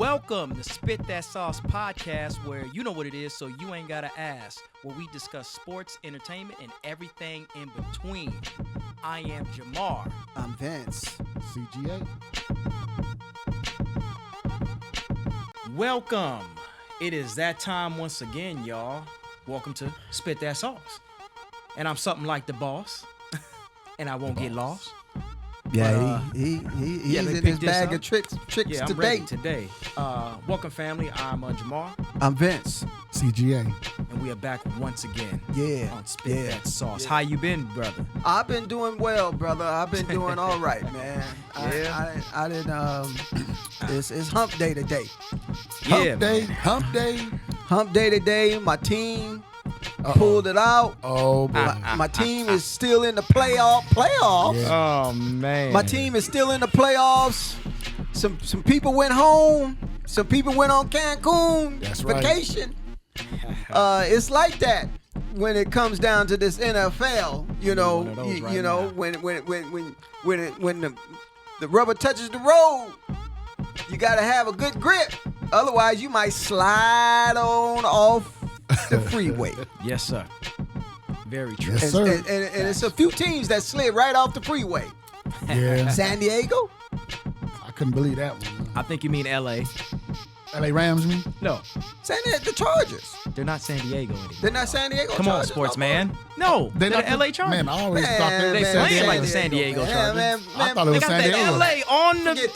Welcome to Spit That Sauce podcast, where you know what it is, so you ain't gotta ask, where we discuss sports, entertainment, and everything in between. I am Jamar. I'm Vince. CGA. Welcome. It is that time once again, y'all. Welcome to Spit That Sauce. And I'm something like the boss, and I won't get lost. Yeah, he's in his bag of tricks yeah, I'm ready today. Welcome, family. I'm Jamar. I'm Vince. CGA. And we are back once again. Yeah. On Spit That Sauce. Yeah. How you been, brother? I've been doing well, brother. I've been doing all right, man. Yeah. I didn't. It's hump day today. Yeah, Hump day. Hump day today. My team pulled it out. Oh, boy. My team is still in the playoffs. Yeah. Oh, man. My team is still in the playoffs. Some people went home. Some people went on Cancun vacation. Right. It's like that when it comes down to this NFL. You know, when the rubber touches the road, you got to have a good grip. Otherwise, you might slide on off the freeway. Yes, sir. Very true. Yes, sir. And it's a few teams that slid right off the freeway. Yeah. San Diego. I couldn't believe that one. I think you mean L.A. LA Rams, me? No, The Chargers. they're not San Diego anymore. They're not San Diego Come on, Chargers. sports man. No, they're the L.A. Chargers. Man, I always thought they They were playing San like Diego. the San Diego Chargers. Man, I thought it They was got San that Diego. L.A. on the... Forget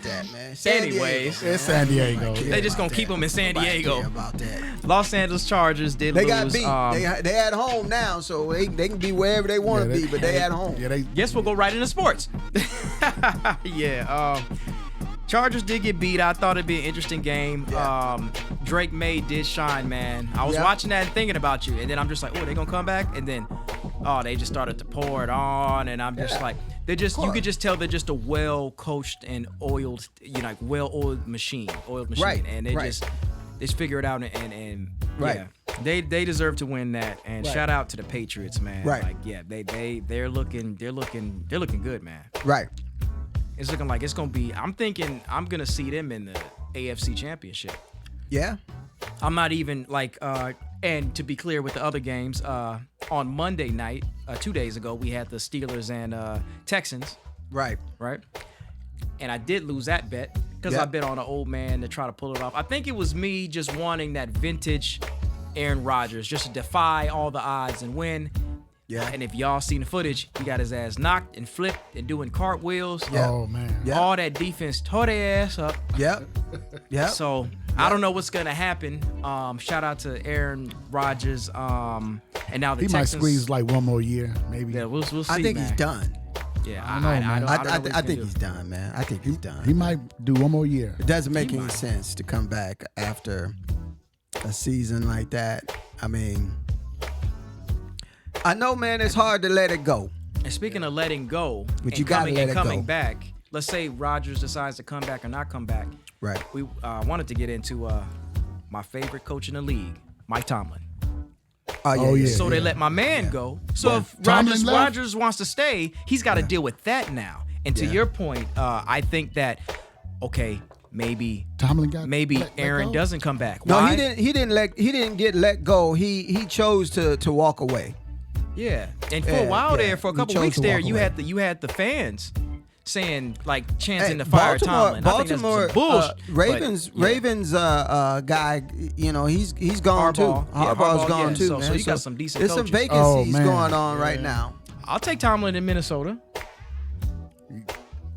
that, man. San Anyways. Diego, It's San Diego. They just gonna keep them in San Nobody Diego. care about that. Los Angeles Chargers did They lose. got beat. They at home now, so they can be wherever they want to be, but they at home. Yeah, they. Guess we'll go right into sports. Yeah. Chargers did get beat. I thought it'd be an interesting game. Yeah. Drake May did shine, man. I was watching that and thinking about you, and then I'm just like, oh, they gonna come back? And then, they just started to pour it on, and I'm just like, you could just tell they're just a well-coached and oiled, well-oiled machine. Right, And they right. just figure it out, and Right. yeah, they deserve to win that. And Right. shout out to the Patriots, man. Right. Like, yeah, they're looking good, man. Right. It's looking like it's gonna be. I'm thinking I'm gonna see them in the AFC Championship. Yeah. I'm not even like. And to be clear with the other games, on Monday night, 2 days ago, we had the Steelers and Texans, Right. right? And I did lose that bet because I bet on an old man to try to pull it off. I think it was me just wanting that vintage Aaron Rodgers, just to defy all the odds and win. Yeah. And if y'all seen the footage, he got his ass knocked and flipped and doing cartwheels. Yeah. Oh, man. Yeah. All that defense tore their ass up. Yep. Yep. So I don't know what's gonna happen. Shout out to Aaron Rodgers. And now the He might Texans. squeeze like one more year, maybe. Yeah, we'll see. I think man. he's done. Yeah, I don't know, man. I don't know what he's I gonna think do. he's done, man. I think he's done. He might do one more year. It doesn't make He any might. sense to come back after a season like that. I mean, I know, man, it's hard to let it go. And speaking of letting go, But and you gotta coming, let and it coming go. back. Let's say Rodgers decides to come back or not come back. Right. We wanted to get into my favorite coach in the league, Mike Tomlin. Oh, yeah. So they let my man go. So Yeah. if Tomlin left? Rodgers wants to stay, he's got to deal with that now. And to your point, I think that maybe Tomlin got let Aaron go? doesn't come back. No, Why? he didn't get let go. He chose to walk away. Yeah, and for Yeah, a while yeah. there, for a He couple chose weeks to there, walk you away. had the fans saying like chanting Hey, to fire Tomlin. I think that's Baltimore, some bullshit. Ravens guy, he's gone too. Harbaugh's gone yeah. too, So man. you got some decent There's some coaches. vacancies man. going on right now. I'll take Tomlin in Minnesota.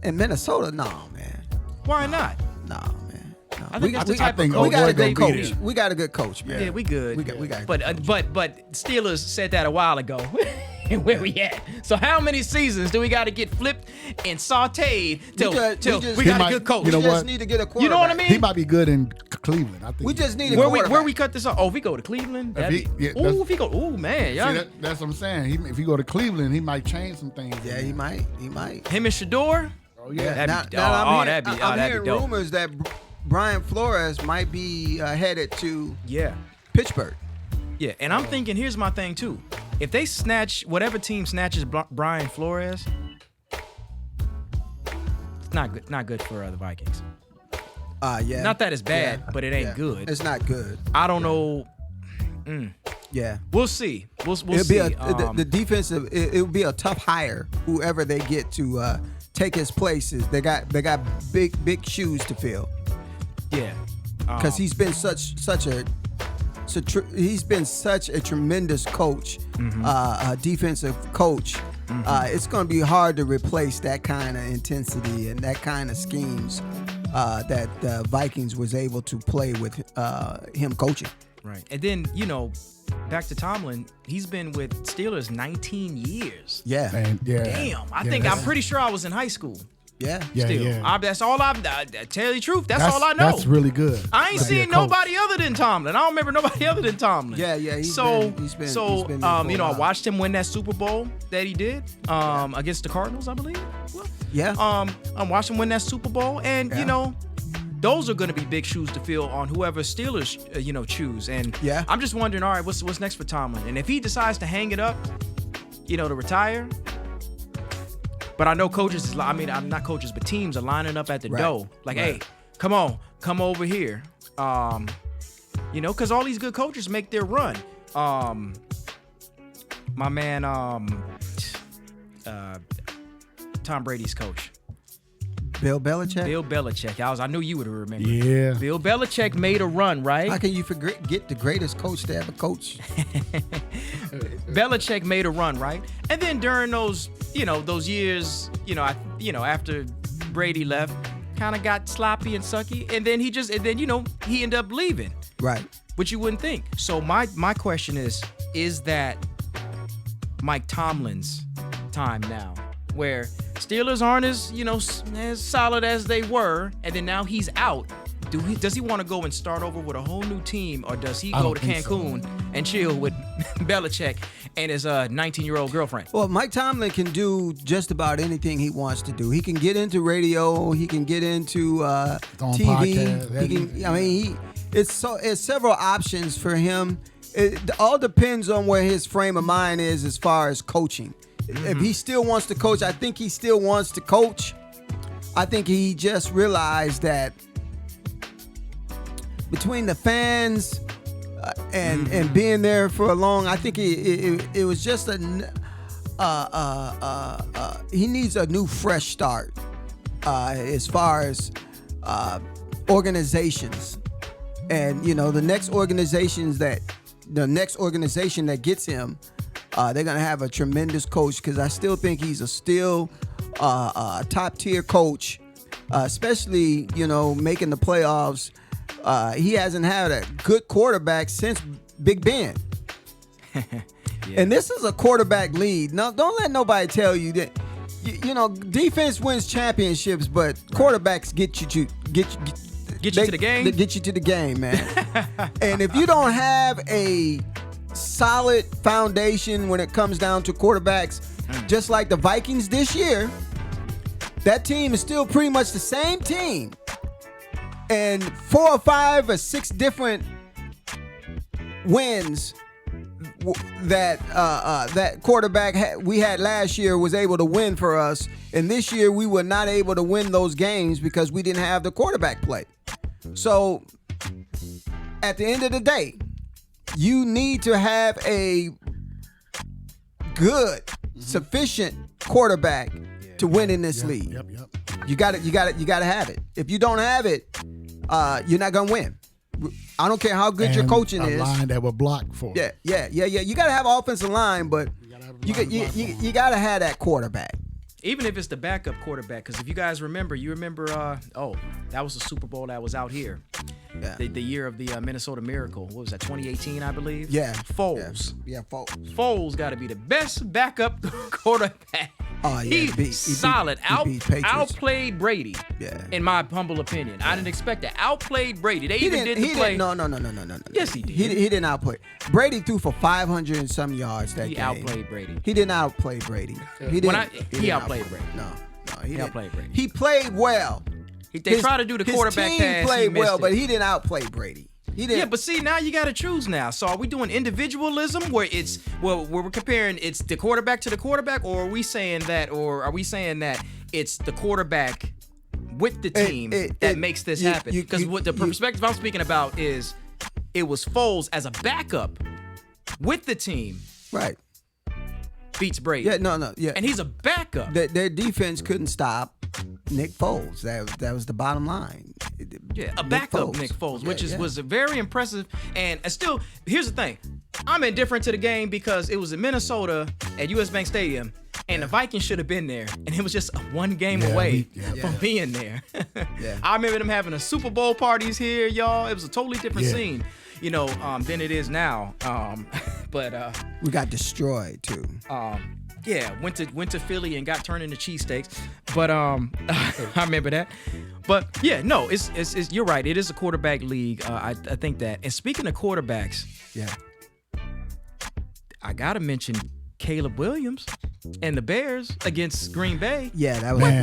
In Minnesota, no, man. Why not? No, man. No. I think that's the I type of think coach. We got a Old boy good gonna be coach. there. We got a good coach, man. Yeah, we good. We got. But Steelers said that a while ago. Where we at? So how many seasons do we got to get flipped and sautéed till we got might- a good coach? you know we just what? need to get a quarterback. You know what I mean? He might be good in Cleveland. I think. We just need a Where quarterback. we cut this off? Oh, if we go to Cleveland, If he- that'd be- yeah, that's- if he go, man, See, y'all, that's what I'm saying. If you go to Cleveland, he might change some things. Yeah, he might. He might. him and Shador. Oh yeah. That'd be- I'm that'd be hearing dope. rumors that Brian Flores might be headed to Yeah. Pittsburgh. Yeah, and I'm thinking, here's my thing too. If they snatch, whatever team snatches Brian Flores, it's not good for the Vikings. Yeah. Not that it's bad, but it ain't good. It's not good. I don't know. Yeah. We'll see. We'll It'll see. be the defensive. It'll be a tough hire. Whoever they get to take his places, they got big shoes to fill. Yeah. Because he's been such a tremendous coach, a defensive coach. It's going to be hard to replace that kind of intensity and that kind of schemes that the Vikings was able to play with him coaching. Right. And then, back to Tomlin, he's been with Steelers 19 years. Yeah. And, Damn. I'm pretty sure I was in high school. Yeah. Still. Yeah. That's all I tell you the truth. That's all I know. That's really good. I ain't seen nobody other than Tomlin. I don't remember nobody other than Tomlin. Yeah. He's been there for a I while. watched him win that Super Bowl that he did against the Cardinals, I believe. Well, Yeah. I watched him win that Super Bowl, and those are going to be big shoes to fill on whoever Steelers choose. And Yeah. I'm just wondering, all right, what's next for Tomlin? And if he decides to hang it up, to retire. But I know I'm not coaches, but teams are lining up at the door. Like, hey, come over here. Because all these good coaches make their run. My man, Tom Brady's coach. Bill Belichick. Bill Belichick. I knew you would remember. Yeah. Bill Belichick made a run, right? How can you get the greatest coach to ever coach? Belichick made a run, right? And then during those years, after Brady left, kind of got sloppy and sucky, and then he ended up leaving. Right. Which you wouldn't think. So my question is that Mike Tomlin's time now, where Steelers aren't as solid as they were, and then now he's out. Does he want to go and start over with a whole new team, or does he go to Cancun and chill with Belichick and his 19-year-old girlfriend? Well, Mike Tomlin can do just about anything he wants to do. He can get into radio. He can get into TV. Podcast, It's several options for him. It all depends on where his frame of mind is as far as coaching. If he still wants to coach, I think he still wants to coach. I think he just realized that between the fans and being there for a long, I think it was just he needs a new fresh start as far as organizations, and the next organization that gets him, they're gonna have a tremendous coach, because I still think he's a top tier coach, especially making the playoffs. He hasn't had a good quarterback since Big Ben. Yeah. And this is a quarterback lead. No, don't let nobody tell you that. Defense wins championships, but quarterbacks get you to the game. They get you to the game, man. And if you don't have a solid foundation when it comes down to quarterbacks, just like the Vikings this year, that team is still pretty much the same team. And 4 or 5 or 6 different wins that quarterback we had last year was able to win for us, and this year we were not able to win those games because we didn't have the quarterback play. So at the end of the day, you need to have a good, sufficient quarterback to win in this league. Yep. You got to have it. If you don't have it, you're not gonna win. I don't care how good your coaching is. A line that will block for it. Yeah. You got to have offensive line, but you got to have that quarterback. Even if it's the backup quarterback, because if you guys remember, that was the Super Bowl that was out here. Yeah. The year of the Minnesota Miracle. What was that, 2018, I believe? Yeah. Foles. Yeah, Foles. Foles got to be the best backup quarterback. Oh, yeah. He's solid. Outplayed Brady. Yeah. In my humble opinion. I didn't expect that. Outplayed Brady. They even did the play. No. Yes, he did. He didn't outplay. Brady threw for 500 and some yards that game. He outplayed Brady. He didn't outplay Brady. He outplayed Brady. No, he outplayed Brady. He played well. They tried to do the quarterback his team pass. Played well, it. but he didn't outplay Brady. He didn't. Yeah, but see, now you got to choose now. So are we doing individualism where we're comparing it's the quarterback to the quarterback, or are we saying that it's the quarterback with the team that makes this happen. Because what the perspective I'm speaking about is it was Foles as a backup with the team. Right. Beats Brady. Yeah, no. Yeah. And he's a backup. Their defense couldn't stop Nick Foles. That was the bottom line. Yeah, a backup Nick Foles, which was very impressive. And still, here's the thing. I'm indifferent to the game because it was in Minnesota at US Bank Stadium, and the Vikings should have been there. And it was just one game away from being there. I remember them having a Super Bowl parties here, y'all. It was a totally different scene, than it is now. But we got destroyed too. Went to Philly and got turned into cheesesteaks. But I remember that. But yeah, no, it's you're right. It is a quarterback league. I think that. And speaking of quarterbacks, I gotta mention Caleb Williams and the Bears against Green Bay. Yeah, that was what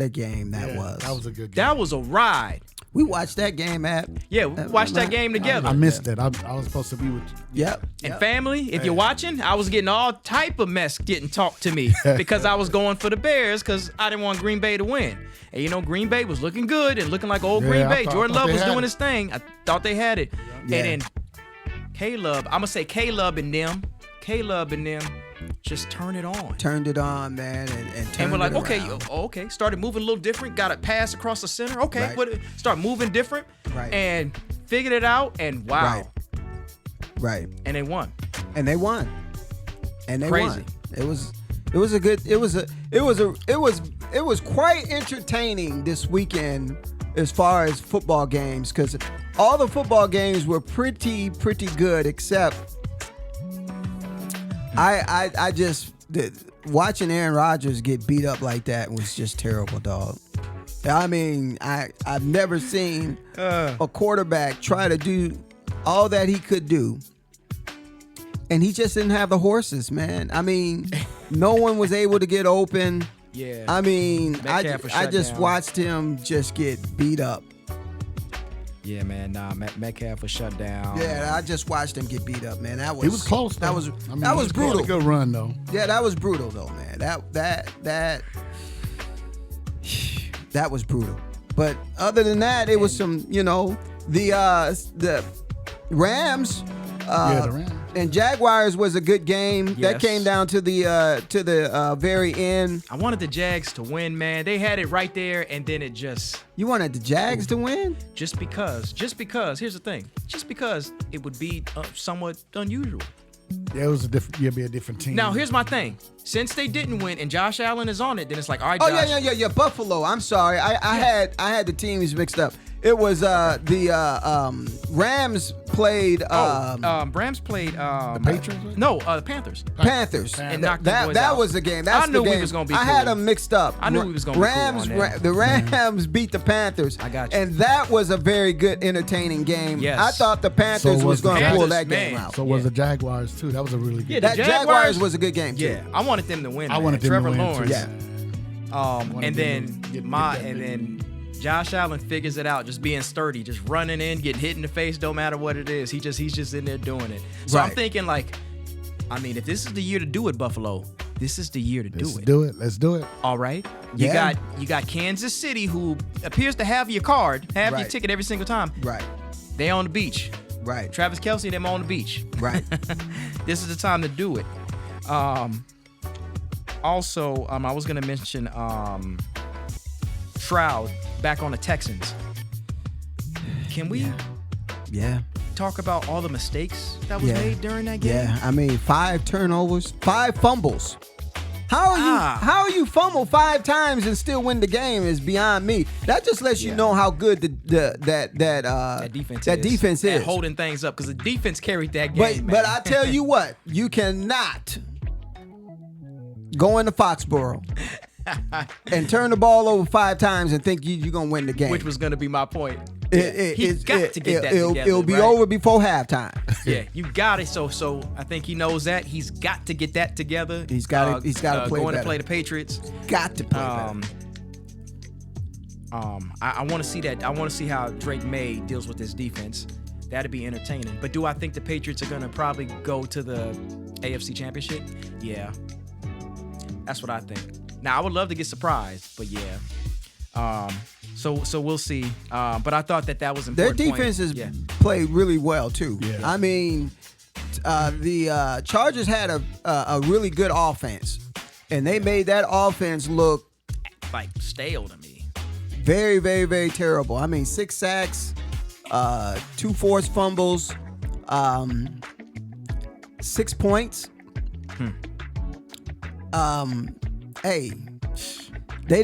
a game that was. That was a good game. That was a ride. We watched that game at. Yeah, we watched that game together. I missed it. I was supposed to be with you. Yep. And family, if you're watching, I was getting all type of mess getting talked to me because I was going for the Bears because I didn't want Green Bay to win. And Green Bay was looking good and looking like old Green Bay. Jordan Love was doing his thing. I thought they had it. Yeah. And then Caleb, I'm gonna say Caleb and them just turned it on. Turned it on, man, and we're like, around. okay. Started moving a little different. Got a pass across the center. Okay, start moving different. Right. And figured it out. And wow. Right. And they won. And they won. Crazy. It was quite entertaining this weekend as far as football games, because all the football games were pretty good, except I just watching Aaron Rodgers get beat up like that was just terrible, dog. I mean, I've never seen a quarterback try to do all that he could do, and he just didn't have the horses, man. I mean, no one was able to get open. Yeah. I mean, I just watched him just get beat up. Yeah, man. Nah, Metcalf was shut down. Yeah, I just watched him get beat up, man. It was close. That though. That was brutal. A good run though. Yeah, that was brutal though, man. That was brutal. But other than that, it was some, the Rams. The Rams. And Jaguars was a good game. Yes. That came down to the very end. I wanted the Jags to win, man. They had it right there, and then it just... You wanted the Jags to win? Just because. Here's the thing. Just because it would be somewhat unusual. Yeah, it was it'd be a different team. Now, here's my thing. Since they didn't win and Josh Allen is on it, then it's like, all right, Josh. Oh, yeah. Buffalo. I'm sorry. I had the teams mixed up. It was the Rams played. Rams played the Patriots. No, the Panthers. Panthers. And knocked the boys that out. was the game. That's I knew the game. we was gonna be. I cool. had them mixed up. I knew we was gonna be Rams. cool on that. The Rams beat the Panthers. I got you. And that was a very good, entertaining game. Yes. I thought the Panthers was going to pull that game out. So was the Jaguars too. That was a really good. Yeah, that the Jaguars was a good game too. Yeah, I wanted them to win. I wanted them Trevor to win Lawrence. too. Yeah. And then Josh Allen figures it out, just being sturdy, just running in, getting hit in the face, don't matter what it is. He's just in there doing it. So I'm thinking if this is the year to do it, Buffalo, this is the year to do it. Let's do it. All right. You got Kansas City, who appears to have your card, have your ticket every single time. Right. They on the beach. Right. Travis Kelce, them on the beach. Right. This is the time to do it. Also, I was gonna mention Stroud back on the Texans. Can we talk about all the mistakes that was made during that game? Yeah, I mean, 5 turnovers, 5 fumbles. How you fumble 5 times and still win the game is beyond me. That just lets you know how good that defense is at holding things up, because the defense carried that game. But I tell you what, you cannot go into Foxborough and turn the ball over 5 times and think you're going to win the game. Which was going to be my point. He's got to get that together. It'll be over before halftime. Yeah, you got it. So I think he knows that. He's got to get that together. He's got to play going better. to play the Patriots. Got to play better. I want to see that. I want to see how Drake May deals with this defense. That'd be entertaining. But do I think the Patriots are going to probably go to the AFC Championship? Yeah. That's what I think. Now I would love to get surprised, but yeah. So we'll see. But I thought that was Their important. defenses played really well too. Yeah. I mean, the Chargers had a really good offense, and they made that offense look like stale to me. very, very, very terrible. I mean, 6 sacks, 2 forced fumbles, 6 points. Hey, they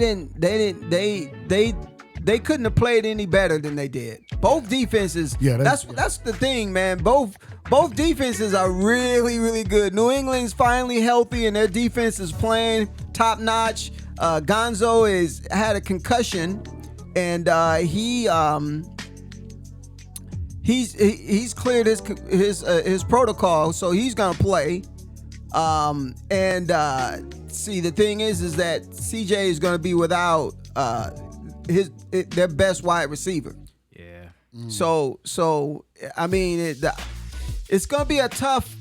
couldn't have played any better than they did. Both defenses. Yeah, that's the thing, man. Both defenses are really, really good. New England's finally healthy and their defense is playing top notch. Gonzo had a concussion, and he's cleared his protocol, so he's gonna play. See, the thing is that CJ is gonna be without their best wide receiver. Yeah. So I mean, it's gonna be a tough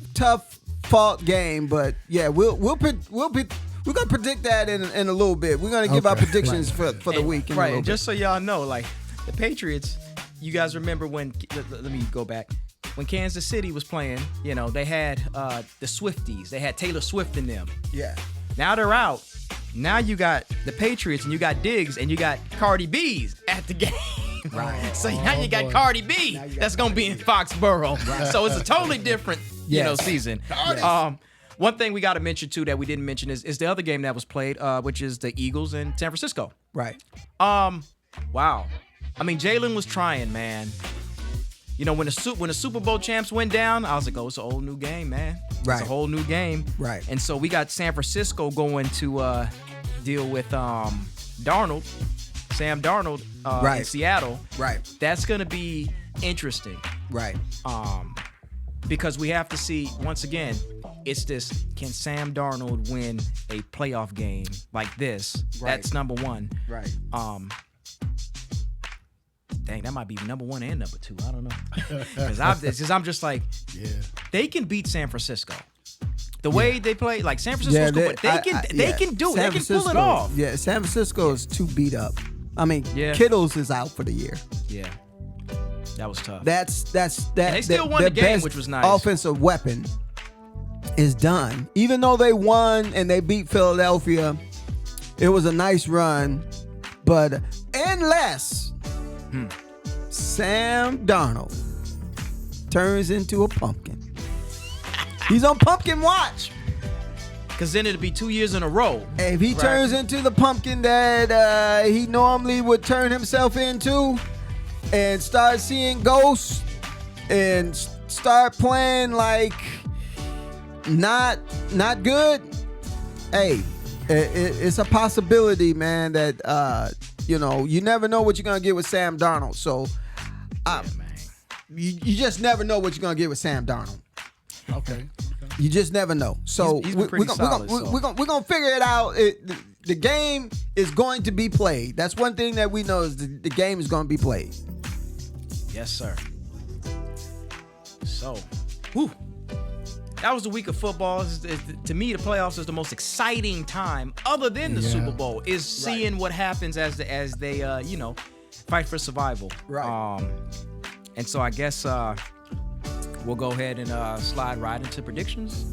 fought game, but yeah, we're gonna predict that in a little bit. We're gonna give our predictions for the week. Right, and just so y'all know, like the Patriots, you guys remember when? Let me go back. When Kansas City was playing, they had the Swifties. They had Taylor Swift in them. Yeah. Now they're out. Now you got the Patriots and you got Diggs and you got Cardi B's at the game. Right. So now you got Cardi B that's going to be in Foxborough. Right. So it's a totally different, season. Yes. One thing we got to mention too that we didn't mention is the other game that was played, which is the Eagles in San Francisco. Right. Wow. I mean, Jalen was trying, man. When the Super Bowl champs went down, I was like, oh, it's a whole new game, man. Right. It's a whole new game. Right. And so we got San Francisco going to deal with Sam Darnold in Seattle. Right. That's going to be interesting. Right. Because we have to see, once again, it's this, can Sam Darnold win a playoff game like this? Right. That's number one. Right. Dang, that might be number 1 and number 2. I don't know. Because I'm just like, they can beat San Francisco. The way they play, like San Francisco's cool, but they can do it. They can pull it off. Yeah, San Francisco is too beat up. I mean, Yeah. Kittles is out for the year. Yeah. That was tough. That's they still won the game, best which was nice. Offensive weapon is done. Even though they won and they beat Philadelphia, it was a nice run. But unless Sam Darnold turns into a pumpkin, he's on pumpkin watch. Because then it'll be 2 years in a row. If he turns into the pumpkin that he normally would turn himself into and start seeing ghosts and start playing like not good, hey, it's a possibility, man, that you never know what you're going to get with Sam Darnold. So you just never know what you're going to get with Sam Darnold. Okay. You just never know. So he's been pretty solid, we're gonna figure it out. The game is going to be played. That's one thing that we know is the game is going to be played. Yes, sir. So, that was the week of football. To me, the playoffs is the most exciting time, other than the Super Bowl, is seeing what happens as they fight for survival. Right. And so I guess we'll go ahead and slide right into predictions.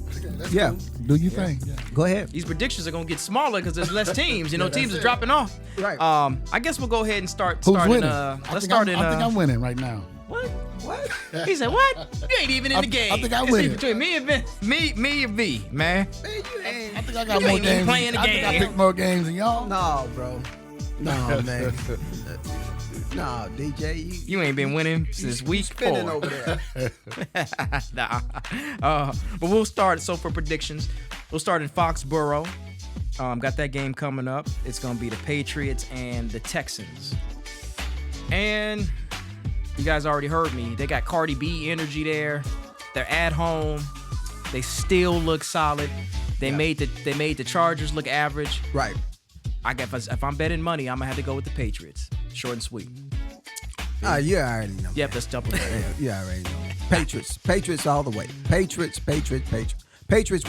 Yeah. Do you think? Yeah. Go ahead. These predictions are gonna get smaller because there's less teams. Teams are dropping off. Right. I guess we'll go ahead and start. Who's winning? I think I'm winning right now. What? He said what? You ain't even in the game. I think I'm It's winning. between me and V, man. I think I got You more ain't even games. playing the I think I game. picked more games than y'all. No, bro. No, man. No, DJ, You ain't been winning since week 4. spinning over there. Nah. But we'll start. So for predictions, we'll start in Foxborough. Got that game coming up. It's gonna be the Patriots and the Texans. And you guys already heard me. They got Cardi B energy there. They're at home. They still look solid. They made the Chargers look average. Right. I guess if I'm betting money, I'm gonna have to go with the Patriots. Short and sweet. You already know. Yep, let's double that. You already know. Patriots all the way. Patriots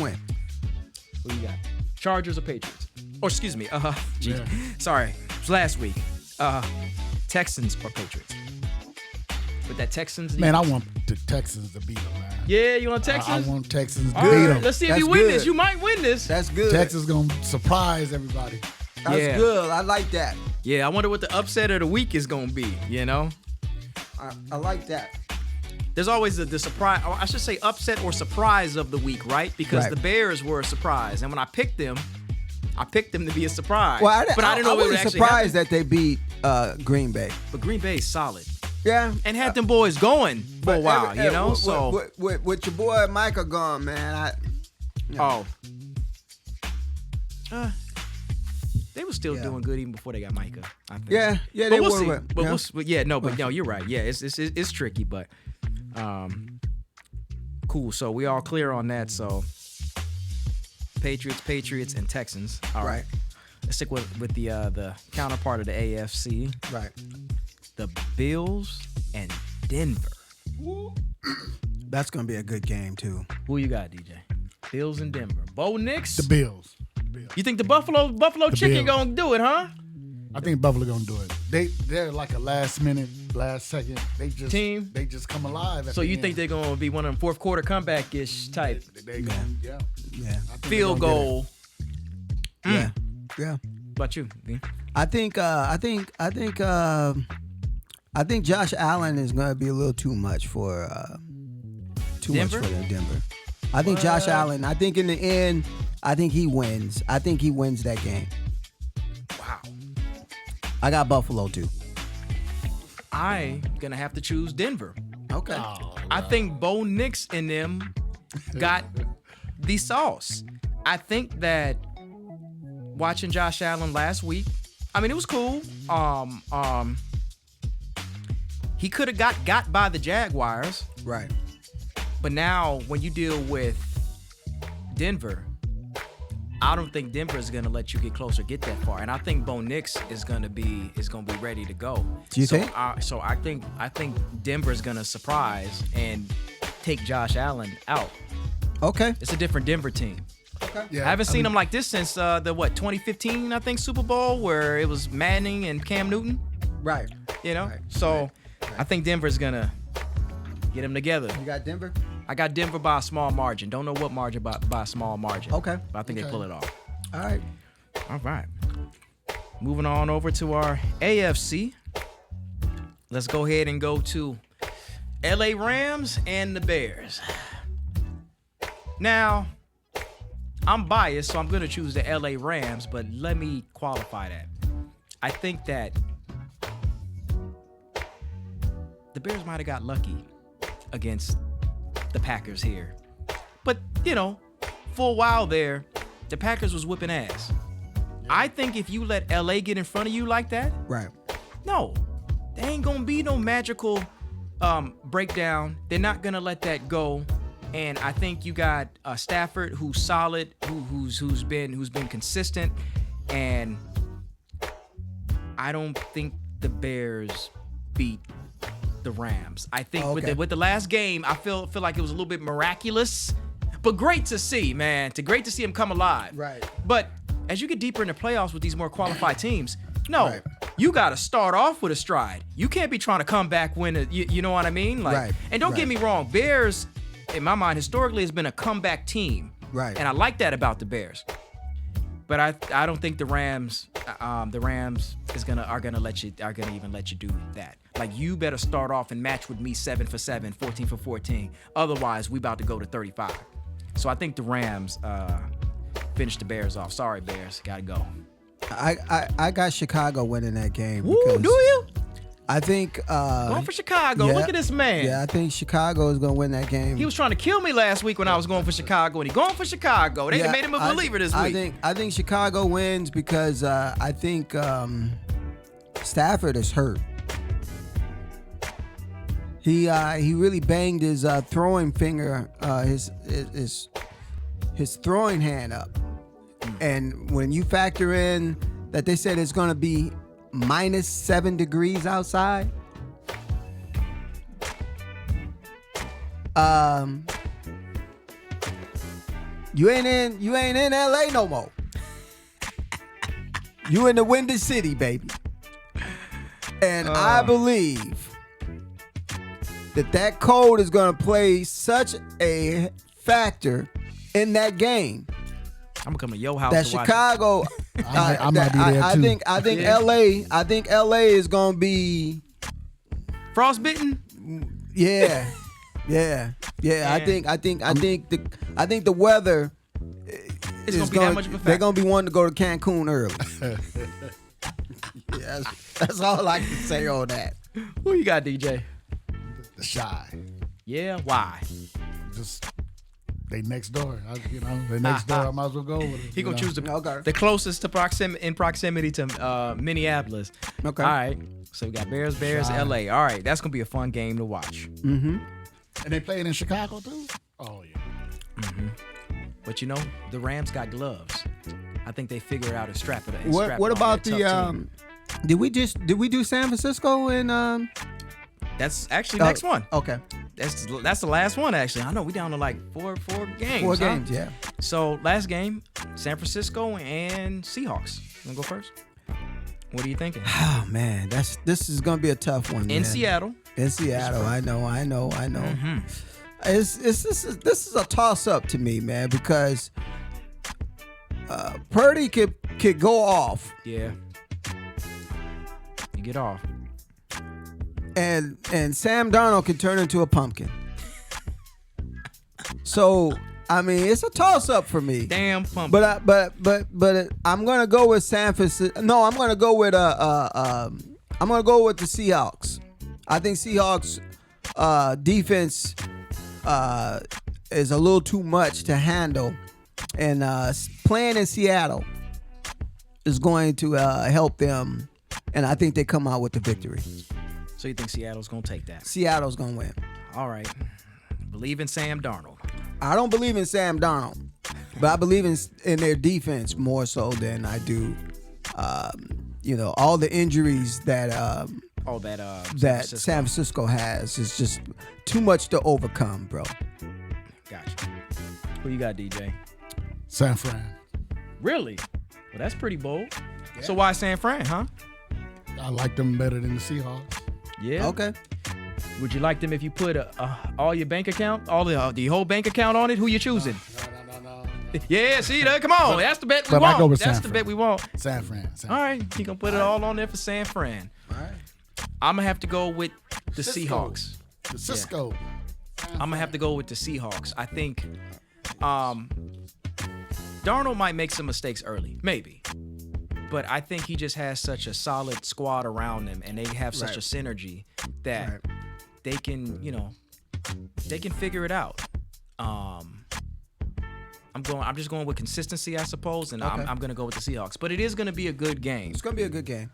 win. Who you got? Chargers or Patriots? Or excuse me. Geez. Yeah. Sorry. It was last week. Texans or Patriots? With that Texans. Man, I want the Texans to beat them, man. Yeah, you want Texans? I want Texans to All beat right, them. let's see if That's you win good. this. You might win this. That's good. Texas gonna surprise everybody. That's Yeah. good. I like that. Yeah, I wonder what the upset of the week is gonna be. You know, I like that. there's always the surprise. Or I should say upset or surprise of the week, right? Because Right. the Bears were a surprise, and when I picked them to be a surprise. Well, I but I didn't know it would wasn't actually surprised happen. that they beat Green Bay. But Green Bay's solid Yeah. and had them boys going for a while. You know, so with your boy Micah gone, man. They were still doing good even before they got Micah. I think. Yeah, But they we'll were. see. But, But yeah. we'll see. But yeah, no, you're right. Yeah, it's tricky, but cool. So we all clear on that. So Patriots, and Texans. All right. Let's stick with the counterpart of the AFC, Right. the Bills and Denver. That's gonna be a good game too. Who you got, DJ? Bills and Denver. Bo Nix. The Bills. You think the Buffalo Chicken Bills. gonna do it, huh? I think Buffalo gonna do it. They're like a last second. They just come alive. So you think they're gonna be one of them fourth quarter comeback-ish type they gonna Yeah. I think field they're gonna goal? Yeah. What about you? V? I think Josh Allen is gonna be a little too much for Denver? Denver. I think Josh Allen. I think in the end, I think he wins. I think he wins that game. Wow. I got Buffalo too. I'm gonna have to choose Denver. Okay. I think Bo Nix and them got the sauce. I think that watching Josh Allen last week, I mean, it was cool. He could have got by the Jaguars, Right. but now when you deal with Denver, I don't think Denver is gonna let you get close or get that far. And I think Bo Nix is gonna be ready to go. Do you think? So I think Denver is gonna surprise and take Josh Allen out. Okay. It's a different Denver team. Yeah, I haven't seen them like this since the 2015 I think Super Bowl where it was Manning and Cam Newton. Right. You know, Right. so I think Denver's gonna get them together. You got Denver? I got Denver by a small margin. Don't know what margin, by a small margin. Okay. But I think they pull it off. All right. All right. Moving on over to our AFC. Let's go ahead and go to LA Rams and the Bears. Now, I'm biased, so I'm going to choose the LA Rams, but let me qualify that. I think that the Bears might have got lucky against the Packers here. But, you know, for a while there, the Packers was whipping ass. I think if you let LA get in front of you like that, Right. no, there ain't gonna be no magical breakdown. They're not gonna let that go. And I think you got Stafford, who's solid, who's been consistent, and I don't think the Bears beat the Rams. I think with the last game, I feel like it was a little bit miraculous, but great to see, man. Great to see him come alive. Right. But as you get deeper in the playoffs with these more qualified teams, no, Right. you got to start off with a stride. You can't be trying to come back when you know what I mean? Like, Right. And don't get me wrong, Bears, in my mind, historically has been a comeback team. Right. And I like that about the Bears. But I don't think the Rams are gonna even let you do that. Like, you better start off and match with me 7 for 7, 14 for 14. Otherwise, we about to go to 35. So I think the Rams finish the Bears off. Sorry, Bears, gotta go. I got Chicago winning that game. Woo, because do you? I think Going for Chicago. yeah, Look at this man. Yeah, I think Chicago is gonna win that game. He was trying to kill me last week when I was going for Chicago, and he going for Chicago. They made him a believer this week. I think Chicago wins because I think Stafford is hurt. He really banged his throwing finger, his throwing hand up, and when you factor in that they said it's going to be -7 degrees outside, you ain't in LA no more. You in the Windy City, baby. And I believe that cold is going to play such a factor in that game. I'm gonna come to your house. That to Chicago, watch it. I might be there too. I think LA. I think LA is going to be frostbitten. Yeah. I think the weather. It's gonna be that much of a factor. They're gonna be wanting to go to Cancun early. Yeah, that's all I can say on that. Who you got, DJ? The Shy. Yeah, why? Just they next door. They next door. I might as well go with it. He gonna choose the closest to proximity to Minneapolis. Okay. All right. So we got Bears, Shy. LA. All right, that's gonna be a fun game to watch. Mm-hmm. And they playing in Chicago too. Oh yeah. Mm-hmm. But the Rams got gloves. I think they figure out a strap it. What about the? Did we do San Francisco and? That's actually next one. Okay. That's the last one actually. I know we down to like four games. 4 games, yeah. So last game, San Francisco and Seahawks. You wanna go first? What are you thinking? Oh man, this is gonna be a tough one. In man. Seattle. In Seattle, I know. Mm-hmm. This is a toss up to me, man, because Purdy could go off. Yeah. You get off. And Sam Darnold can turn into a pumpkin. So I mean, it's a toss up for me. Damn pumpkin. But I'm gonna go with San Francisco. No, I'm gonna go with the Seahawks. I think Seahawks defense is a little too much to handle, and playing in Seattle is going to help them, and I think they come out with the victory. So you think Seattle's gonna take that? Seattle's gonna win. All right. Believe in Sam Darnold. I don't believe in Sam Darnold, but I believe in their defense more so than I do. All the injuries that San Francisco has is just too much to overcome, bro. Gotcha. Who you got, DJ? San Fran. Really? Well, that's pretty bold. Yeah. So why San Fran, huh? I like them better than the Seahawks. Yeah. Okay. Would you like them if you put all your bank account, all the whole bank account on it? Who you choosing? No. Yeah, see, come on. That's the bet we but want. I go with That's San the Fran. bet we want. San Fran. All right, he gonna put it all on there for San Fran. All right. I'm gonna have to go with the Cisco. Seahawks. The Cisco. Yeah. I'm gonna have to go with the Seahawks. I think Darnold might make some mistakes early, maybe. But I think he just has such a solid squad around him, and they have such a synergy that they can, they can figure it out. I'm just going with consistency, I suppose, and I'm gonna go with the Seahawks. But it is gonna be a good game. It's gonna be a good game.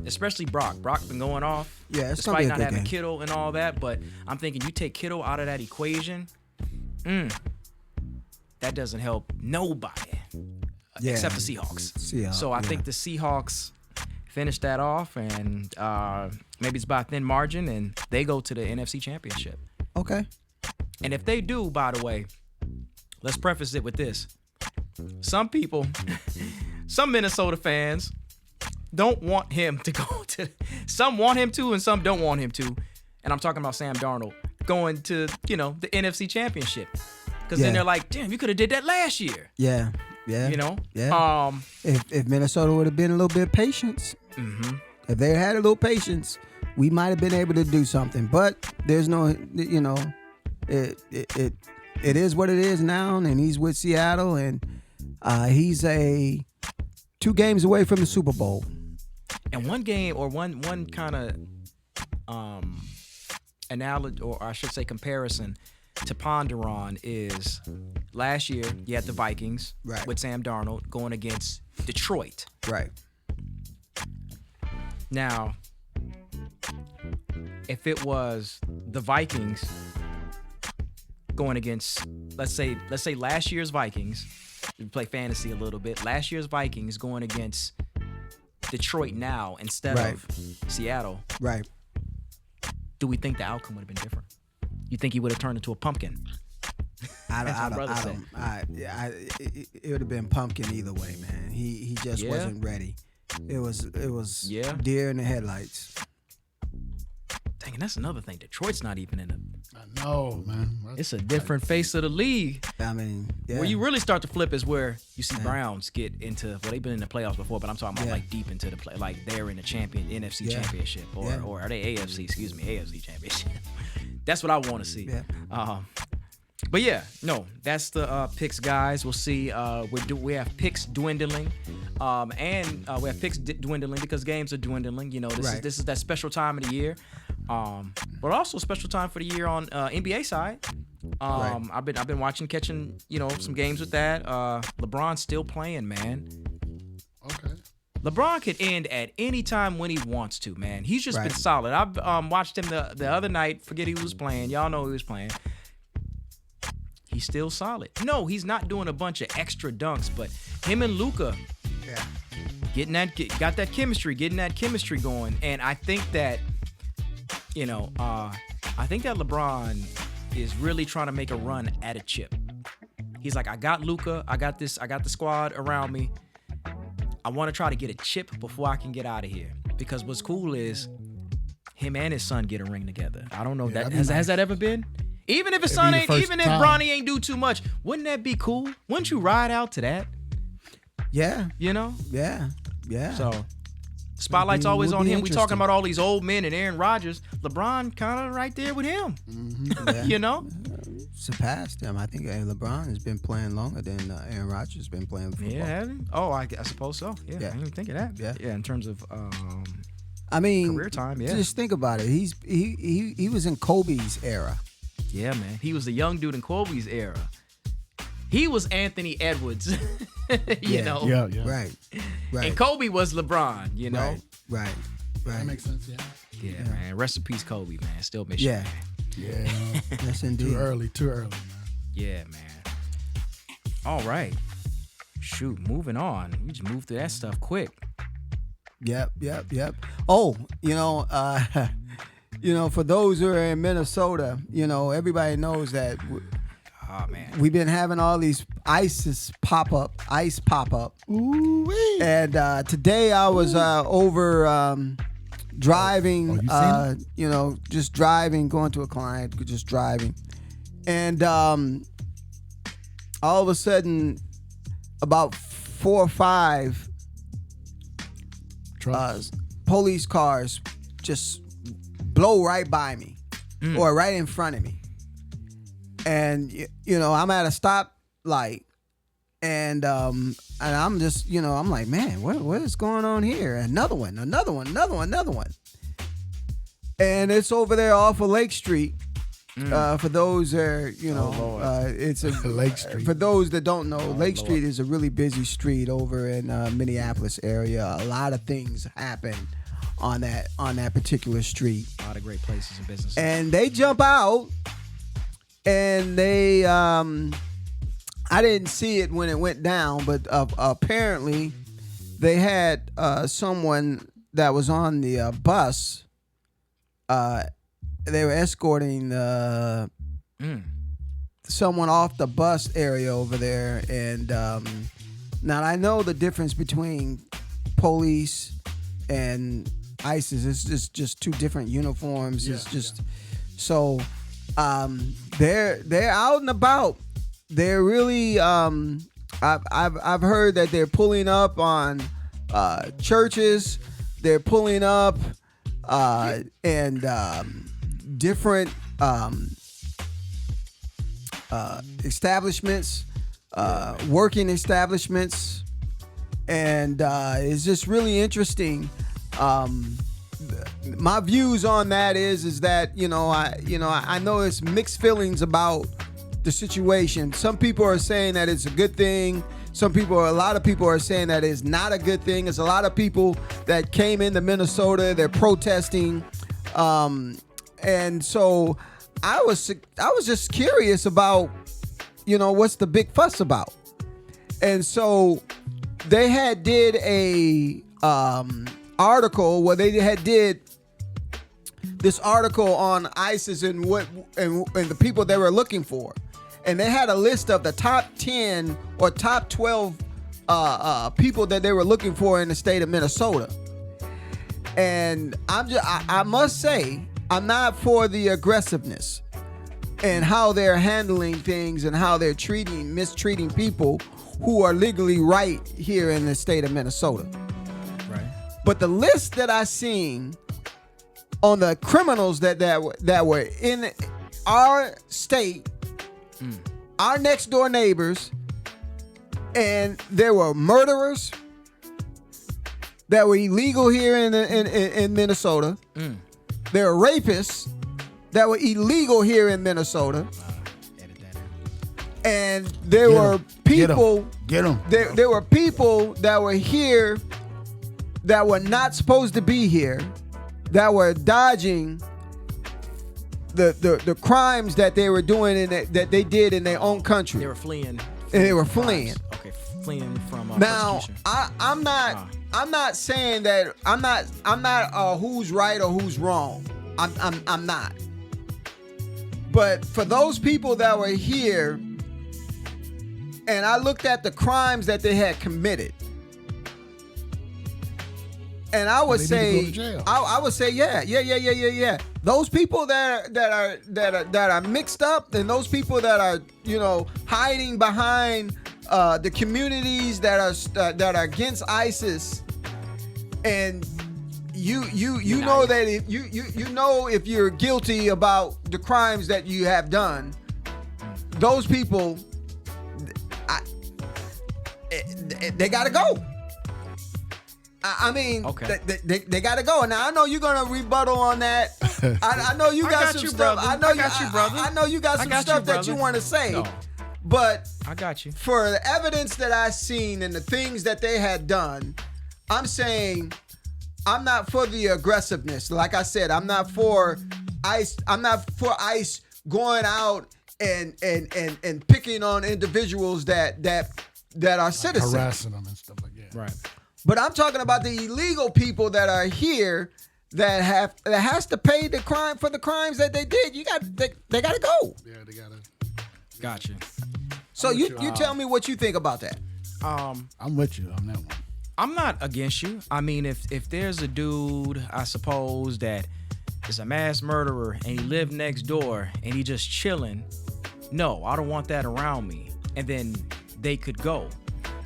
Especially Brock. Brock's been going off. Yeah, it's gonna be a despite good not having game. Kittle and all that. But I'm thinking you take Kittle out of that equation, that doesn't help nobody except the Seahawks. So I think the Seahawks finish that off, and maybe it's by a thin margin, and they go to the NFC Championship. Okay. And if they do, by the way, let's preface it with this. Some people, some Minnesota fans don't want him to go to. Some want him to, and some don't want him to. And I'm talking about Sam Darnold going to, the NFC Championship. Because then they're like, damn, you could have did that last year. Yeah. Yeah. If Minnesota would have been a little bit patient, if they had a little patience, we might have been able to do something. But there's no, it is what it is now, and he's with Seattle, and he's 2 games away from the Super Bowl. And one game or one kind of analogy, or I should say comparison to ponder on is last year you had the Vikings with Sam Darnold going against Detroit. Right. Now, if it was the Vikings going against, let's say last year's Vikings, we play fantasy a little bit, last year's Vikings going against Detroit now instead of Seattle. Right. Do we think the outcome would have been different? You think he would have turned into a pumpkin? It would have been Pumpkin either way, man. He just wasn't ready. It was deer in the headlights. Dang, that's another thing. Detroit's not even in it. I know, man. It's a different face of the league. I mean, where you really start to flip is where you see Browns get into. Well, they've been in the playoffs before, but I'm talking about like deep into the play, like they're in the NFC Championship, or are they AFC? Excuse me, AFC Championship. That's what I want to see. Yeah. But yeah, no, that's the picks, guys. We'll see. We have picks dwindling, and we have picks dwindling because games are dwindling. You know, this is that special time of the year, but also a special time for the year on NBA side. I've been catching some games with that. LeBron's still playing, man. Okay. LeBron could end at any time when he wants to, man. He's just been solid. I've watched him the other night. Forget he was playing. Y'all know he was playing. He's still solid. No, he's not doing a bunch of extra dunks, but him and Luka got that chemistry going. And I think that, LeBron is really trying to make a run at a chip. He's like, I got Luka, I got the squad around me. I want to try to get a chip before I can get out of here. Because what's cool is him and his son get a ring together. I don't know has that ever been? Even if his son if Bronny ain't do too much, wouldn't that be cool? Wouldn't you ride out to that? Yeah. Yeah. So spotlight's always on him. We talking about all these old men and Aaron Rodgers. LeBron kind of right there with him. Mm-hmm. Surpassed him. I think LeBron has been playing longer than Aaron Rodgers has been playing football. Yeah, have he? Oh, I suppose so. Yeah, I didn't even think of that. Yeah, in terms of career time. Yeah, just think about it. He was in Kobe's era. Yeah, man. He was a young dude in Kobe's era. He was Anthony Edwards, you know. Yeah. Right. And Kobe was LeBron, you know. Right. That makes sense, Yeah, man. Rest in peace, Kobe, man. Still miss you, man. Yeah. Yes, indeed. Too early, man. Yeah, man. All right. Shoot, moving on. We just moved through that stuff quick. Yep. Oh, for those who are in Minnesota, everybody knows that we've been having all these ice pop up. Ooh-wee. And today I was over driving, just driving, going to a client, just driving. And all of a sudden, about 4 or 5 police cars just blow right by me or right in front of me. And, I'm at a stoplight and I'm just, I'm like, man, what is going on here? Another one. And it's over there off of Lake Street. For those that it's a Lake Street. For those that don't know, Lake Street is a really busy street over in Minneapolis area. A lot of things happen on that particular street. A lot of great places and businesses. And they jump out, and they I didn't see it when it went down, but apparently they had someone that was on the bus. They were escorting someone off the bus area over there, and now I know the difference between police and ISIS. It's just two different uniforms. It's just so they're out and about. They're really I've heard that they're pulling up on churches. They're pulling up and different establishments, working establishments, and it's just really interesting. My views on that is that I know it's mixed feelings about the situation. Some people are saying that it's a good thing. A lot of people are saying that it's not a good thing. There's a lot of people that came into Minnesota. They're protesting. And so I was just curious about, what's the big fuss about? And so they did a article where they did this article on ISIS and the people they were looking for. and they had a list of the top 10 or top 12 people that they were looking for in the state of Minnesota. And I must say, I'm not for the aggressiveness and how they're handling things and how they're mistreating people who are legally right here in the state of Minnesota. Right. But the list that I seen on the criminals that were in our state, our next door neighbors, and there were murderers that were illegal here in Minnesota. There were rapists that were illegal here in Minnesota. And there were people. Get them. There were people that were here that were not supposed to be here, that were dodging the crimes that they were doing that they did in their own country. They were fleeing. And they were fleeing. Okay, fleeing from now persecution. I'm not saying that I'm not who's right or who's wrong. I'm not. But for those people that were here, and I looked at the crimes that they had committed, and I would say, I would say, yeah. Those people that are mixed up, and those people that are hiding behind the communities that are against ISIS, and you know that if you know if you're guilty about the crimes that you have done, those people, they gotta go. I mean, okay. they got to go. Now I know you're gonna rebuttal on that. I know you got some stuff. I know you got some stuff that you want to say. No. But I got you. For the evidence that I seen and the things that they had done, I'm saying I'm not for the aggressiveness. Like I said, I'm not for ICE. I'm not for ICE going out and picking on individuals that are citizens, harassing them and stuff like that. Right. But I'm talking about the illegal people that are here that has to pay the crime for the crimes that they did. They got to go. Yeah, they got to. Gotcha. So you tell me what you think about that. I'm with you on that one. I'm not against you. I mean, if there's a dude, I suppose, that is a mass murderer and he lived next door and he just chilling, no, I don't want that around me. And then they could go.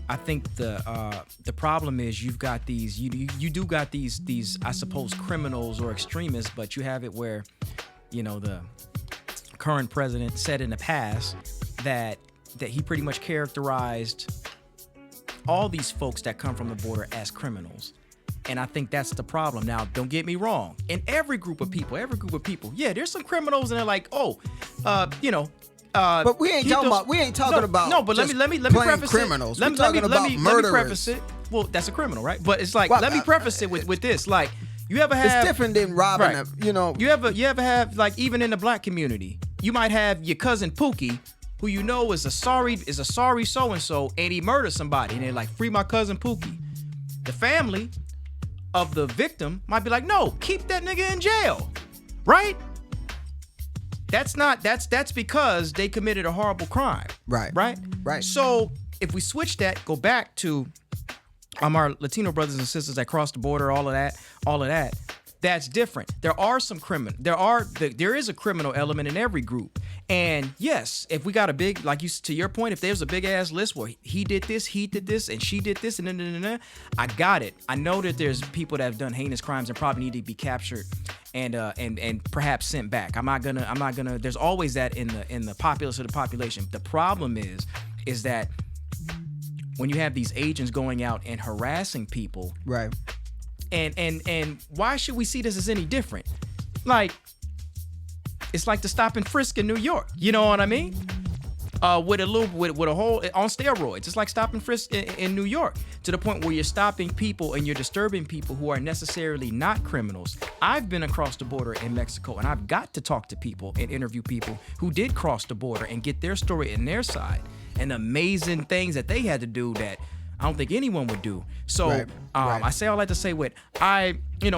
I think the problem is you've got these you do got these I suppose criminals or extremists, but you have it where the current president said in the past that he pretty much characterized all these folks that come from the border as criminals. And I think that's the problem. Now, don't get me wrong. In every group of people, yeah, there's some criminals and they're like, but we ain't talking about. No, but let me preface criminals. it. Let me preface it. Well, that's a criminal, right? But it's like, let me preface it with this. Like, you ever have? It's different than robbing. Right. You ever have, like, even in the black community, you might have your cousin Pookie, who is a sorry so and so, and he murdered somebody, and they're like, free my cousin Pookie. The family of the victim might be like, no, keep that nigga in jail, right? That's because they committed a horrible crime. Right. So if we switch that, go back to our Latino brothers and sisters that crossed the border, all of that, that's different. There are some there is a criminal element in every group. And yes, if we got a big, like you, to your point, if there's a big ass list where he did this, and she did this, and then I got it. I know that there's people that have done heinous crimes and probably need to be captured and perhaps sent back. I'm not gonna. There's always that in the populace of the population. The problem is that when you have these agents going out and harassing people, right? And why should we see this as any different? Like, it's like the stop and frisk in New York. You know what I mean? With a whole on steroids. It's like stop and frisk in New York, to the point where you're stopping people and you're disturbing people who are necessarily not criminals. I've been across the border in Mexico, and I've got to talk to people and interview people who did cross the border and get their story and their side, and amazing things that they had to do that I don't think anyone would do. So right. I say all that to say I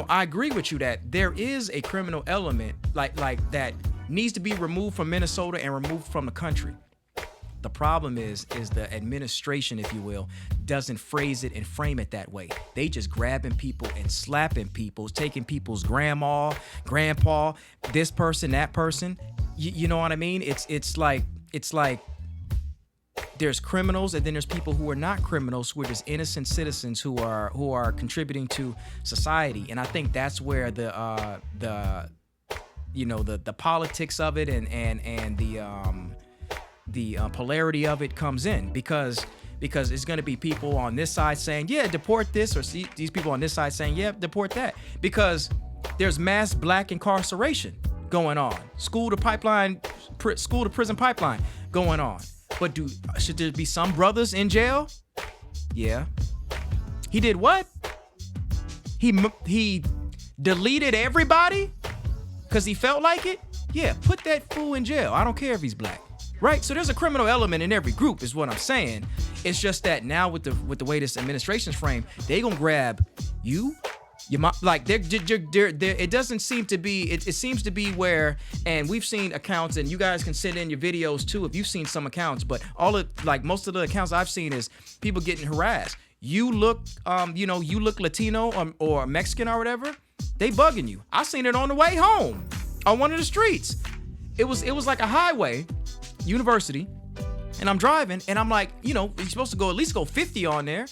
agree with you that there is a criminal element like that needs to be removed from Minnesota and removed from the country. The problem is the administration, if you will, doesn't phrase it and frame it that way. They just grabbing people and slapping people, taking people's grandma, grandpa, this person, that person. You know what I mean? It's like there's criminals, and then there's people who are not criminals, who are just innocent citizens who are contributing to society. And I think that's where the politics of it and the polarity of it comes in, because it's going to be people on this side saying, yeah, deport this, or see these people on this side saying, yeah, deport that, because there's mass black incarceration going on, school to prison pipeline going on. But should there be some brothers in jail? Yeah. He did what? He deleted everybody because he felt like it? Yeah, put that fool in jail. I don't care if he's black. Right? So there's a criminal element in every group, is what I'm saying. It's just that now with the way this administration's framed, they gonna grab you. Like it doesn't seem to be. It seems to be where, and we've seen accounts, and you guys can send in your videos too if you've seen some accounts. But most of the accounts I've seen is people getting harassed. You look Latino or Mexican or whatever, they bugging you. I seen it on the way home on one of the streets. It was like a highway, university, and I'm driving, and I'm like, you're supposed to at least go 50 on there,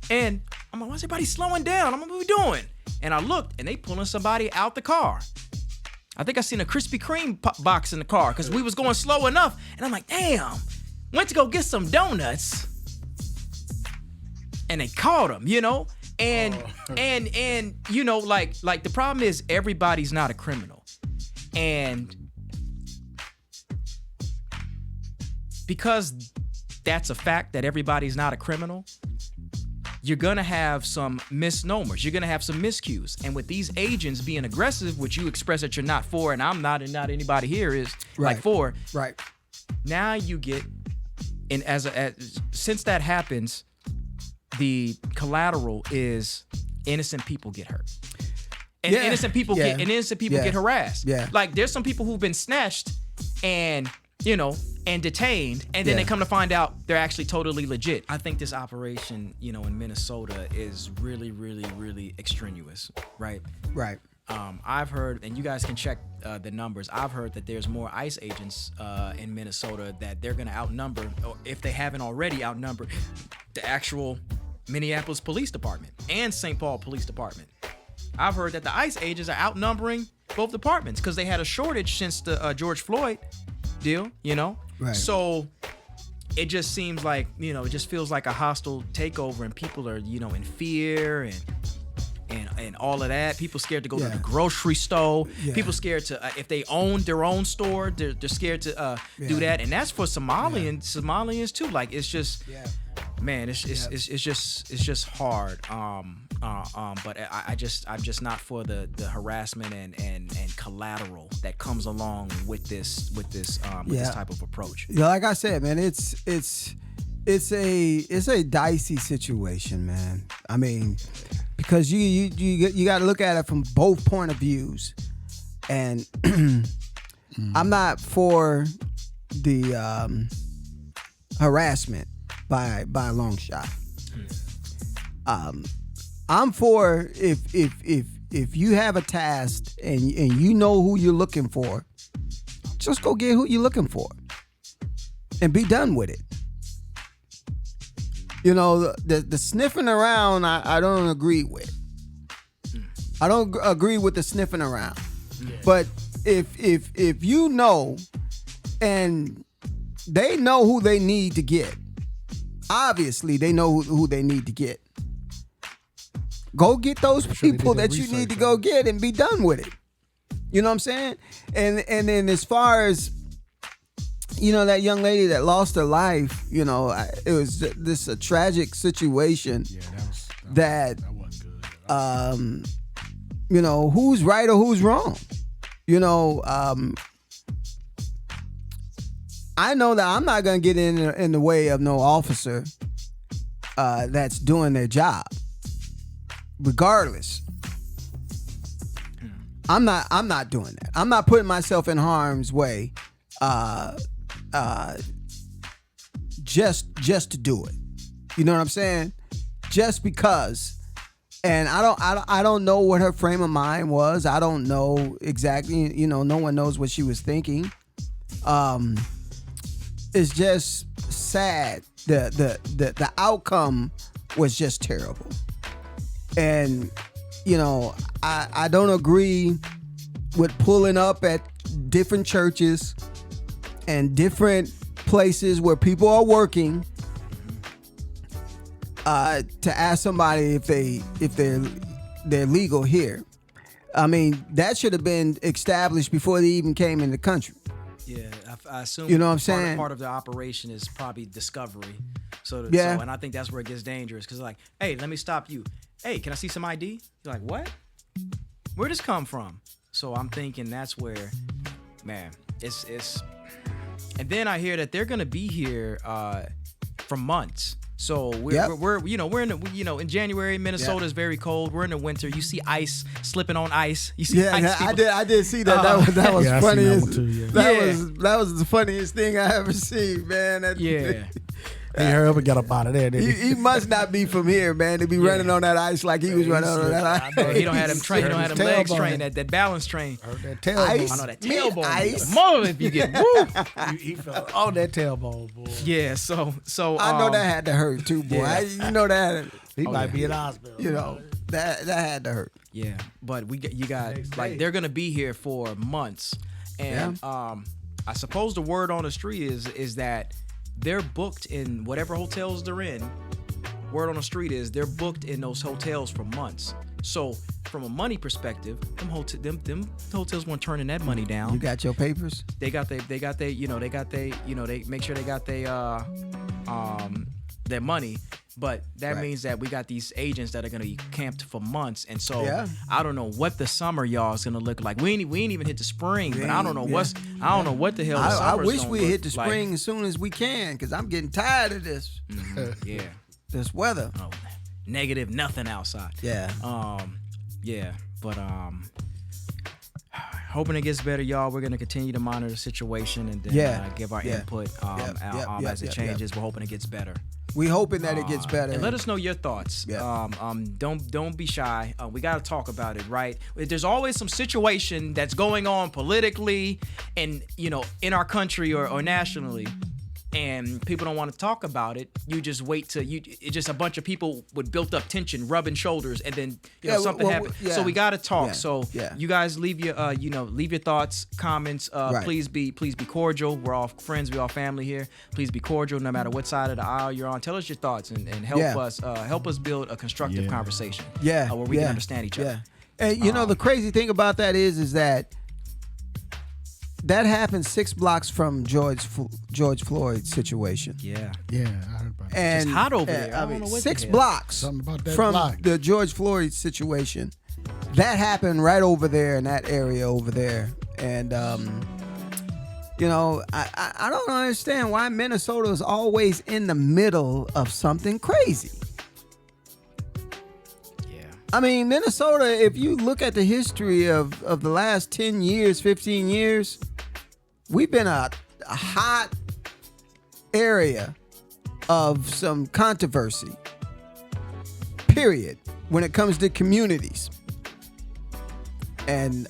and I'm like, why's everybody slowing down? I'm like, what are we doing? And I looked, and they pulling somebody out the car. I think I seen a Krispy Kreme box in the car because we was going slow enough. And I'm like, damn, went to go get some donuts. And they caught him, And the problem is everybody's not a criminal. And because that's a fact that everybody's not a criminal, you're going to have some misnomers. You're going to have some miscues. And with these agents being aggressive, which you express that you're not for, and I'm not, and not anybody here is like for. Right. Now you get, and since that happens, the collateral is innocent people get hurt. And innocent people get harassed. Yeah. Like there's some people who've been snatched and detained, and then they come to find out they're actually totally legit. I think this operation, in Minnesota is really, really, really extraneous, right? Right. I've heard, and you guys can check the numbers, I've heard that there's more ICE agents in Minnesota that they're going to outnumber, or if they haven't already outnumbered, the actual Minneapolis Police Department and St. Paul Police Department. I've heard that the ICE agents are outnumbering both departments because they had a shortage since the George Floyd deal, Right. So it just seems like, it just feels like a hostile takeover, and people are, in fear and all of that. People scared to go to the grocery store. Yeah. People scared to, if they own their own store, they're scared to do that. And that's for Somalians too. Like, it's just, man, it's just hard. But I'm just not for the harassment and collateral that comes along with this type of approach. Yeah, like I said, man, it's a dicey situation, man. I mean, because you got to look at it from both point of views, and I'm not for the harassment by a long shot. I'm for if you have a task and you know who you're looking for, just go get who you're looking for and be done with it. The sniffing around, I don't agree with. I don't agree with the sniffing around. Yeah. But if you know, and they know who they need to get, obviously they know who they need to get. Go get those people that you need to go get and be done with it. You know what I'm saying? And then as far as, that young lady that lost her life, it was a tragic situation. Yeah, that wasn't good. Who's right or who's wrong? I know that I'm not going to get in the way of no officer that's doing their job. Regardless, I'm not doing that. I'm not putting myself in harm's way just to do it. You know what I'm saying? Just because. And I don't know what her frame of mind was. I don't know exactly. You know, no one knows what she was thinking. It's just sad. The outcome was just terrible. And you know, I don't agree with pulling up at different churches and different places where people are working to ask somebody if they're legal here. I mean, that should have been established before they even came in the country. Yeah, I assume. You know what I'm saying? Part of the operation is probably discovery. So Yeah. and I think that's where it gets dangerous because like, hey, let me stop you. Hey, can I see some ID? You're like, what? Where'd this come from? So I'm thinking that's where, man, it's. And then I hear that they're gonna be here for months. So we're in the, in January, Minnesota is very cold. We're in the winter. You see ice slipping on ice. You see ice. I did see that. That was Yeah, I funny. seen that one too, yeah. That was the funniest thing I ever seen, man. He hurry up and got up out of there. Didn't He must not be from here, man, to be running on that ice like he was running on that ice. He don't have them train. He don't have them legs trained. That balance train. Heard that tailbone. Ice? I know that tailbone. Ice. Mother, if you get woo. He fell on that tailbone, boy. Yeah. So I know that had to hurt too, boy. Yeah. You know that. He might be in the hospital. You know that had to hurt. Yeah, but you got Next like day. they're gonna be here for months, and I suppose the word on the street is that they're booked in whatever hotels they're in. Word on the street is they're booked in those hotels for months. So from a money perspective, them hotels weren't turning that money down. You got your papers? They make sure they got their money. But that means that we got these agents that are gonna be camped for months, and so I don't know what the summer y'all is gonna look like. We ain't even hit the spring, but I don't know I don't know what the hell. The I summer's wish gonna we look hit the like. spring as soon as we can, because I'm getting tired of this. Yeah, This weather. oh, negative nothing outside. Yeah. But hoping it gets better, y'all. We're gonna continue to monitor the situation and then give our input as it changes. We're hoping it gets better. We hoping that it gets better. And let us know your thoughts. Yeah. Don't be shy. We got to talk about it, right? There's always some situation that's going on politically and in our country or nationally, and people don't want to talk about it. You just wait till it's just a bunch of people with built up tension rubbing shoulders, and then something happens. So we got to talk. You guys leave your leave your thoughts, comments. Please be cordial. We're all friends. We're all family here. Please be cordial, no matter what side of the aisle you're on. Tell us your thoughts and help us build a constructive conversation. Where we can understand each other. And the crazy thing about that is that happened 6 blocks from George Floyd's situation. Yeah. Yeah, I heard about that. And it's hot over there. I don't know what 6 the hell. blocks Something about that from block. the George Floyd situation. That happened right over there in that area over there. And I don't understand why Minnesota is always in the middle of something crazy. I mean, Minnesota, if you look at the history of the last 10 years, 15 years, we've been a hot area of some controversy, period, when it comes to communities. And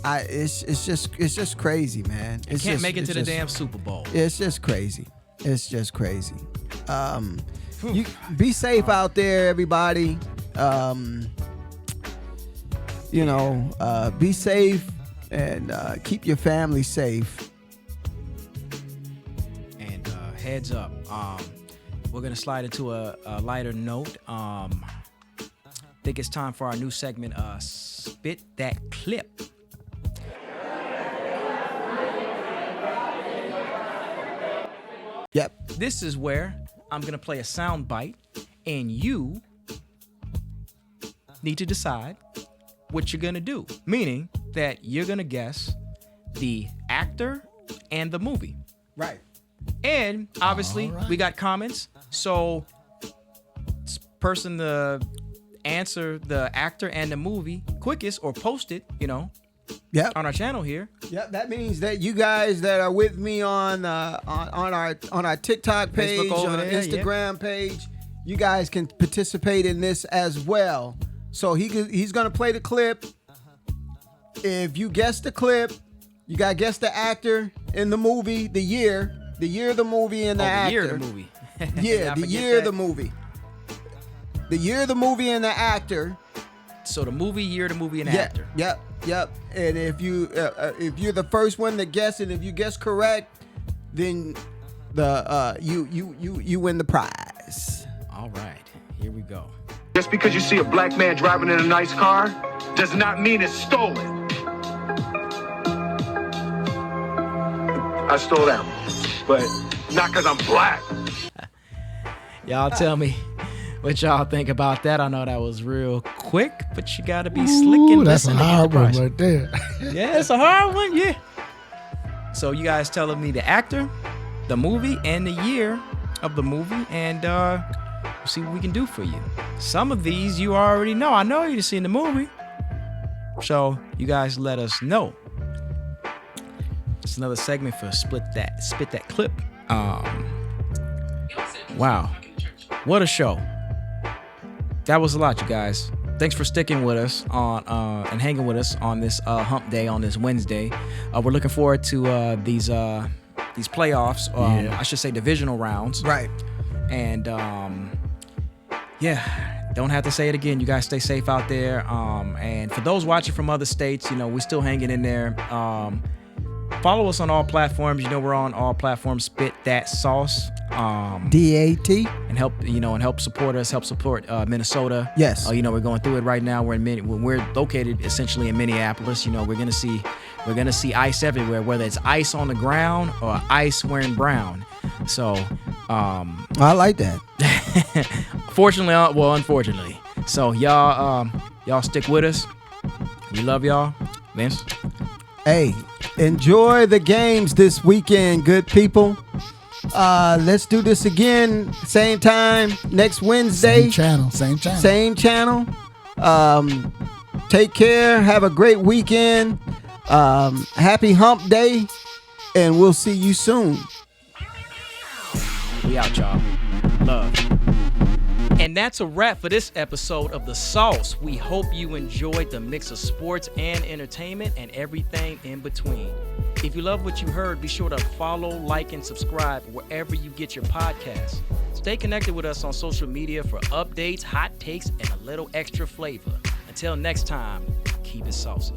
it's just crazy, man. It can't make it to the damn Super Bowl. It's just crazy. It's just crazy. You be safe out there, everybody. Be safe and keep your family safe. And heads up, we're gonna slide into a lighter note. I think it's time for our new segment, Spit That Clip. Yep. This is where I'm gonna play a sound bite, and you need to decide what you're gonna do. Meaning that you're gonna guess the actor and the movie. Right. And obviously we got comments, so person to answer the actor and the movie quickest or post it, Yep. On our channel here. Yep. That means that you guys that are with me on our TikTok page, Facebook over on our there, Instagram page, you guys can participate in this as well. So he's gonna play the clip. If you guess the clip, you gotta guess the actor in the movie, the year of the movie, and the actor. The year of the movie. Yeah, the year of the movie. The year of the movie and the actor. So the movie, year of the movie, and the actor. Yep. And if you're the first one to guess it, if you guess correct, then you win the prize. All right, here we go. Just because you see a black man driving in a nice car does not mean it's stolen. I stole that one, but not because I'm black. Y'all tell me what y'all think about that. I know that was real quick, but you gotta be slick and that's listen a to get hard the one price. right there. Yeah, it's a hard one. Yeah. So you guys telling me the actor, the movie, and the year of the movie, and we'll see what we can do for you. Some of these you already know. I know you've seen the movie, so you guys let us know. It's another segment for spit that clip. Wow, what a show! That was a lot, you guys. Thanks for sticking with us on and hanging with us on this hump day on this Wednesday. We're looking forward to these playoffs. I should say divisional rounds. Right. And don't have to say it again. You guys stay safe out there. And for those watching from other states, we're still hanging in there. Follow us on all platforms. We're on all platforms. Spit That Sauce. DAT. And help support us. Help support Minnesota. Yes. We're going through it right now. We're located essentially in Minneapolis. We're gonna see ice everywhere, whether it's ice on the ground or ice wearing brown. So, I like that. Unfortunately. So y'all stick with us. We love y'all. Vince. Hey, enjoy the games this weekend, good people. Let's do this again, same time next Wednesday. Same channel. Take care. Have a great weekend. Happy hump day, and we'll see you soon. We out, y'all. Love. And that's a wrap for this episode of The Sauce. We hope you enjoyed the mix of sports and entertainment and everything in between. If you love what you heard, be sure to follow, like, and subscribe wherever you get your podcasts. Stay connected with us on social media for updates, hot takes, and a little extra flavor. Until next time, keep it saucy.